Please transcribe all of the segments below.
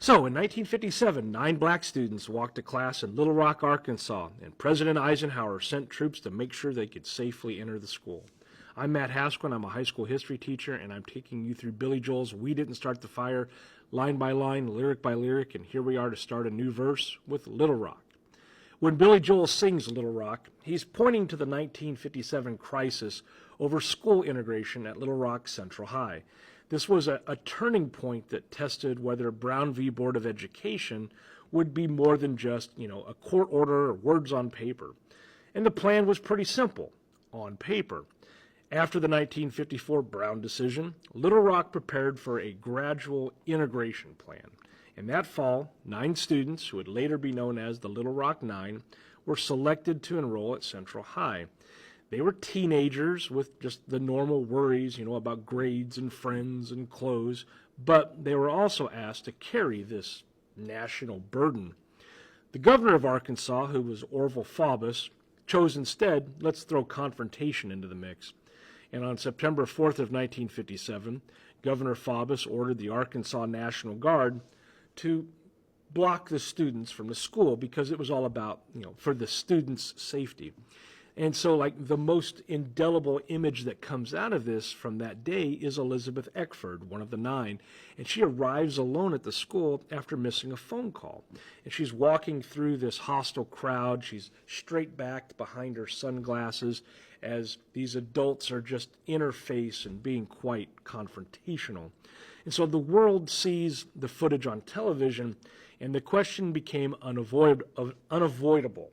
So in 1957, 9 black students walked to class in Little Rock, Arkansas, and President Eisenhower sent troops to make sure they could safely enter the school. I'm Matt Hasquin. I'm a high school history teacher, and I'm taking you through Billy Joel's We Didn't Start the Fire, line by line, lyric by lyric, and here we are to start a new verse with Little Rock. When Billy Joel sings Little Rock, he's pointing to the 1957 crisis over school integration at Little Rock Central High. This was a turning point that tested whether Brown v. Board of Education would be more than just, a court order or words on paper. And the plan was pretty simple, on paper. After the 1954 Brown decision, Little Rock prepared for a gradual integration plan. And that fall, 9 students, who would later be known as the Little Rock Nine, were selected to enroll at Central High. They were teenagers with just the normal worries, about grades and friends and clothes, but they were also asked to carry this national burden. The governor of Arkansas, who was Orville Faubus, chose instead, let's throw confrontation into the mix. And on September 4th of 1957, Governor Faubus ordered the Arkansas National Guard to block the students from the school because it was all about, for the students' safety. And so, the most indelible image that comes out of this from that day is Elizabeth Eckford, one of the 9. And she arrives alone at the school after missing a phone call. And she's walking through this hostile crowd. She's straight-backed behind her sunglasses as these adults are just in her face and being quite confrontational. And so the world sees the footage on television, and the question became unavoidable.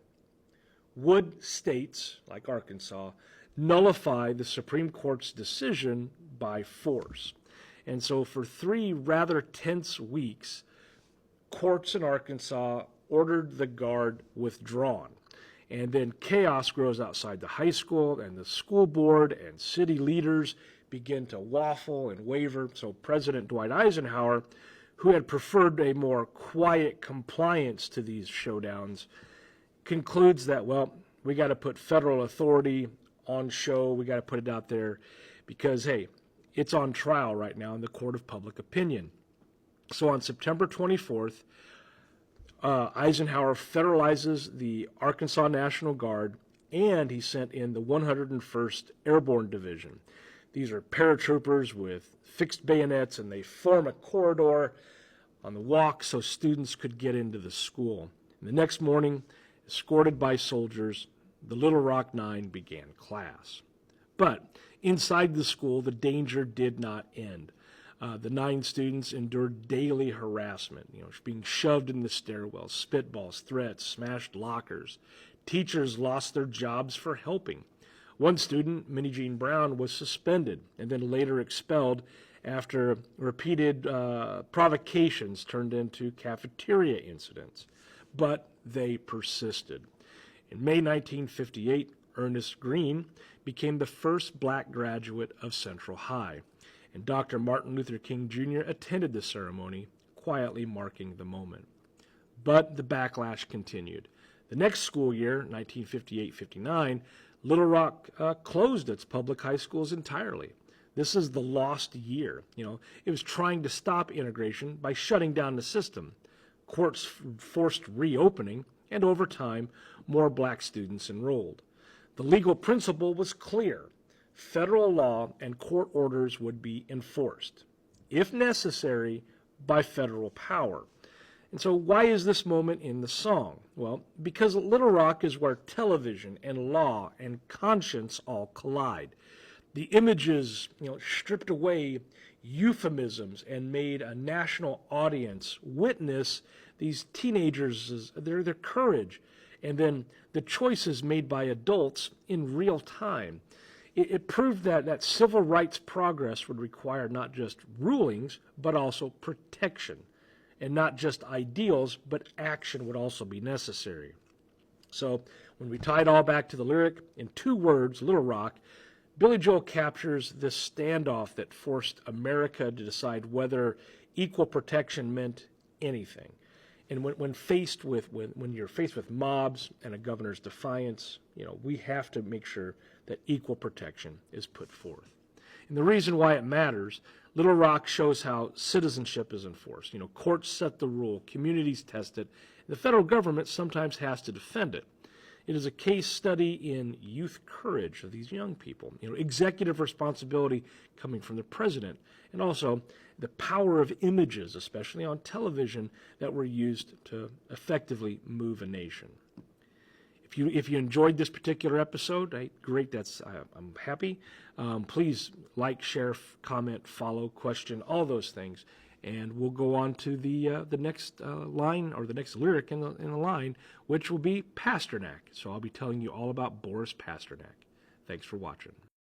Would states, like Arkansas, nullify the Supreme Court's decision by force? And so for 3 rather tense weeks, courts in Arkansas ordered the guard withdrawn. And then chaos grows outside the high school, and the school board and city leaders begin to waffle and waver. So President Dwight Eisenhower, who had preferred a more quiet compliance to these showdowns, concludes that, we got to put federal authority on show. We got to put it out there because, hey, it's on trial right now in the court of public opinion. So on September 24th, Eisenhower federalizes the Arkansas National Guard, and he sent in the 101st Airborne Division. These are paratroopers with fixed bayonets, and they form a corridor on the walk so students could get into the school. And the next morning, escorted by soldiers, the Little Rock Nine began class. But inside the school, the danger did not end. The 9 students endured daily harassment, being shoved in the stairwells, spitballs, threats, smashed lockers. Teachers lost their jobs for helping. One student, Minnie Jean Brown, was suspended and then later expelled after repeated provocations turned into cafeteria incidents. But they persisted. In May 1958, Ernest Green became the first black graduate of Central High, and Dr. Martin Luther King Jr. attended the ceremony, quietly marking the moment. But the backlash continued. The next school year, 1958-59, Little Rock closed its public high schools entirely. This is the lost year. It was trying to stop integration by shutting down the system. Courts forced reopening, and over time, more black students enrolled. The legal principle was clear. Federal law and court orders would be enforced, if necessary, by federal power. And so why is this moment in the song? Well, because Little Rock is where television and law and conscience all collide. The images, stripped away euphemisms and made a national audience witness these teenagers, their courage, and then the choices made by adults in real time. It proved that civil rights progress would require not just rulings, but also protection. And not just ideals, but action would also be necessary. So when we tie it all back to the lyric, in 2 words, Little Rock, Billy Joel captures this standoff that forced America to decide whether equal protection meant anything. And when you're faced with mobs and a governor's defiance, we have to make sure that equal protection is put forth. And the reason why it matters, Little Rock shows how citizenship is enforced. Courts set the rule, communities test it, and the federal government sometimes has to defend it. It is a case study in youth courage of these young people, executive responsibility coming from the president, and also the power of images, especially on television, that were used to effectively move a nation. If you enjoyed this particular episode, great. I'm happy. Please like, share, comment, follow, question, all those things, and we'll go on to the next line, or the next lyric in the line, which will be Pasternak. So I'll be telling you all about Boris Pasternak. Thanks for watching.